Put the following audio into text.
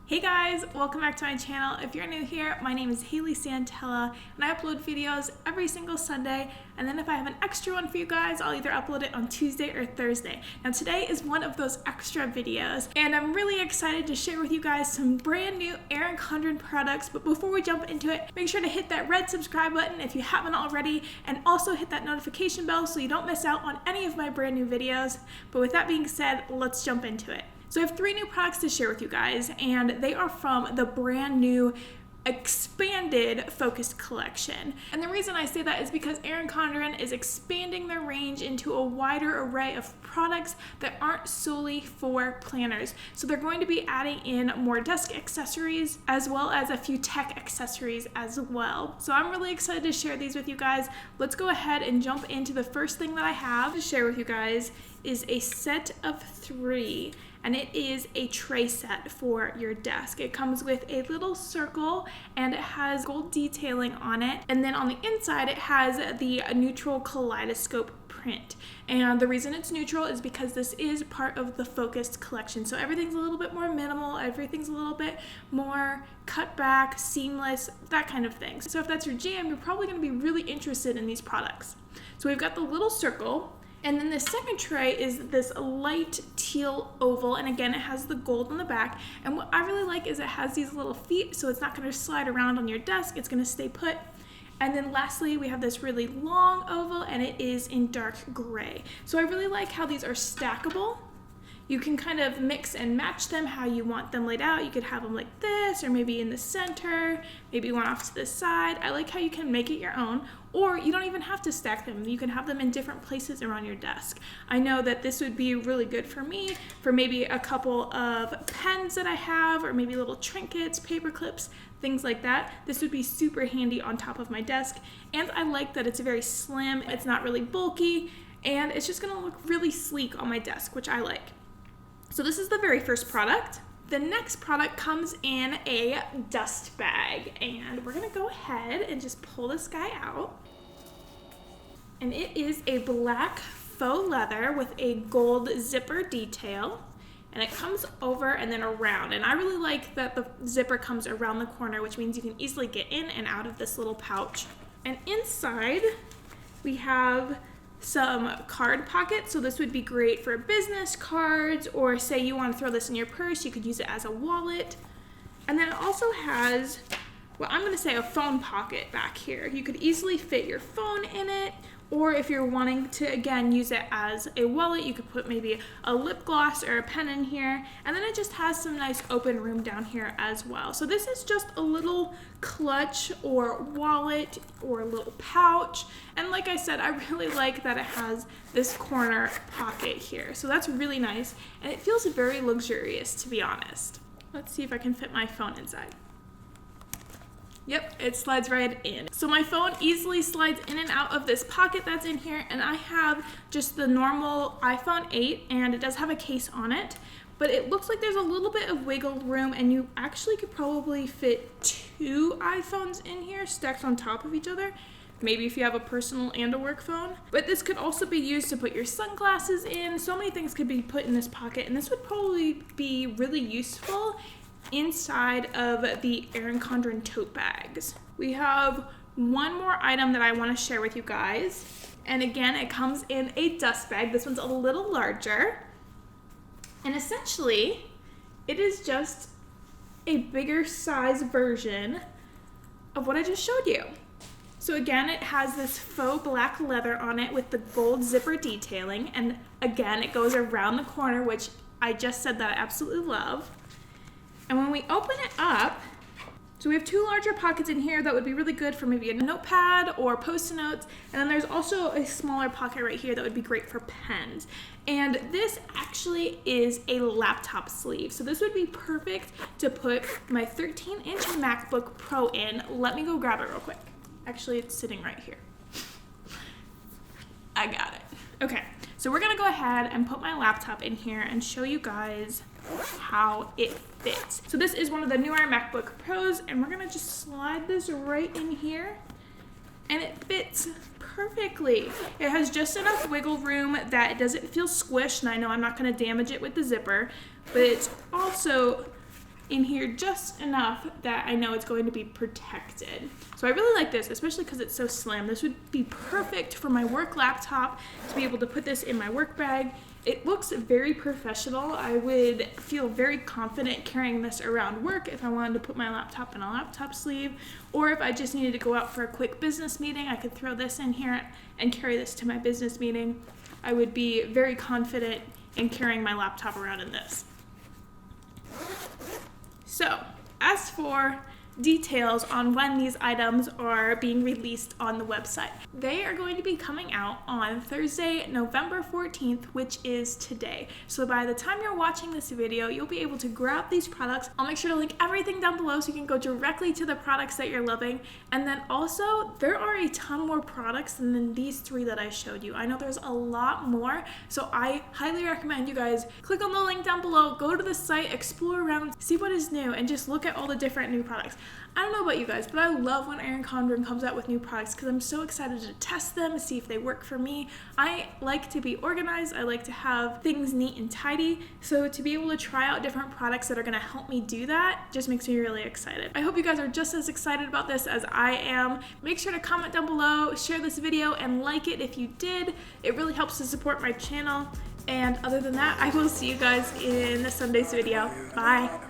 Hey guys, welcome back to my channel. If you're new here, my name is Hayle Santella and I upload videos every single Sunday, and then if I have an extra one for you guys, I'll either upload it on Tuesday or Thursday. Now today is one of those extra videos and I'm really excited to share with you guys some brand new Erin Condren products, but before we jump into it, make sure to hit that red subscribe button if you haven't already, and also hit that notification bell so you don't miss out on any of my brand new videos. But with that being said, let's jump into it. So I have 3 new products to share with you guys, and they are from the brand new expanded focused collection. And the reason I say that is because Erin Condren is expanding their range into a wider array of products that aren't solely for planners. So they're going to be adding in more desk accessories as well as a few tech accessories as well. So I'm really excited to share these with you guys. Let's go ahead and jump into the first thing that I have to share with you guys is a set of 3. And it is a tray set for your desk. It comes with a little circle and it has gold detailing on it. And then on the inside, it has the neutral kaleidoscope print. And the reason it's neutral is because this is part of the focused collection. So everything's a little bit more minimal, everything's a little bit more cut back, seamless, that kind of thing. So if that's your jam, you're probably gonna be really interested in these products. So we've got the little circle. And then the second tray is this light teal oval, and again it has the gold on the back. And what I really like is it has these little feet, so it's not going to slide around on your desk, it's going to stay put. And then lastly we have this really long oval, and it is in dark gray. So I really like how these are stackable. You can kind of mix and match them how you want them laid out. You could have them like this, or maybe in the center, maybe one off to the side. I like how you can make it your own, or you don't even have to stack them. You can have them in different places around your desk. I know that this would be really good for me, for maybe a couple of pens that I have, or maybe little trinkets, paper clips, things like that. This would be super handy on top of my desk. And I like that it's very slim, it's not really bulky, and it's just gonna look really sleek on my desk, which I like. So this is the very first product. The next product comes in a dust bag, and we're gonna go ahead and just pull this guy out. And it is a black faux leather with a gold zipper detail, and it comes over and then around. And I really like that the zipper comes around the corner, which means you can easily get in and out of this little pouch. And inside we have some card pockets, so this would be great for business cards, or say you want to throw this in your purse, you could use it as a wallet. And then it also has, well, I'm going to say a phone pocket back here. You could easily fit your phone in it, or if you're wanting to, again, use it as a wallet, you could put maybe a lip gloss or a pen in here. And then it just has some nice open room down here as well. So this is just a little clutch or wallet or a little pouch. And like I said, I really like that it has this corner pocket here. So that's really nice. And it feels very luxurious, to be honest. Let's see if I can fit my phone inside. Yep, it slides right in. So my phone easily slides in and out of this pocket that's in here, and I have just the normal iPhone 8, and it does have a case on it, but it looks like there's a little bit of wiggle room, and you actually could probably fit 2 iPhones in here stacked on top of each other. Maybe if you have a personal and a work phone. But this could also be used to put your sunglasses in. So many things could be put in this pocket, and this would probably be really useful inside of the Erin Condren tote bags. We have one more item that I want to share with you guys. And again, it comes in a dust bag. This one's a little larger. And essentially, it is just a bigger size version of what I just showed you. So again, it has this faux black leather on it with the gold zipper detailing. And again, it goes around the corner, which I just said that I absolutely love. And when we open it up, so we have 2 larger pockets in here that would be really good for maybe a notepad or post-it notes. And then there's also a smaller pocket right here that would be great for pens. And this actually is a laptop sleeve. So this would be perfect to put my 13-inch MacBook Pro in. Let me go grab it real quick. Actually, it's sitting right here. I got it. Okay, so we're gonna go ahead and put my laptop in here and show you guys how it fits. So this is one of the newer MacBook Pros, and we're gonna just slide this right in here, and it fits perfectly. It has just enough wiggle room that it doesn't feel squished, and I know I'm not gonna damage it with the zipper, but it's also in here just enough that I know it's going to be protected. So I really like this, especially because it's so slim. This would be perfect for my work laptop to be able to put this in my work bag. It looks very professional. I would feel very confident carrying this around work if I wanted to put my laptop in a laptop sleeve, or if I just needed to go out for a quick business meeting, I could throw this in here and carry this to my business meeting. I would be very confident in carrying my laptop around in this. So, as for details on when these items are being released on the website, they are going to be coming out on Thursday, November 14th, which is today. So by the time you're watching this video, you'll be able to grab these products. I'll make sure to link everything down below so you can go directly to the products that you're loving. And then also, there are a ton more products than these 3 that I showed you. I know there's a lot more, so I highly recommend you guys click on the link down below, go to the site, explore around, see what is new, and just look at all the different new products. I don't know about you guys, but I love when Erin Condren comes out with new products because I'm so excited to test them, see if they work for me. I like to be organized. I like to have things neat and tidy. So to be able to try out different products that are going to help me do that just makes me really excited. I hope you guys are just as excited about this as I am. Make sure to comment down below, share this video, and like it if you did. It really helps to support my channel. And other than that, I will see you guys in Sunday's video. Bye.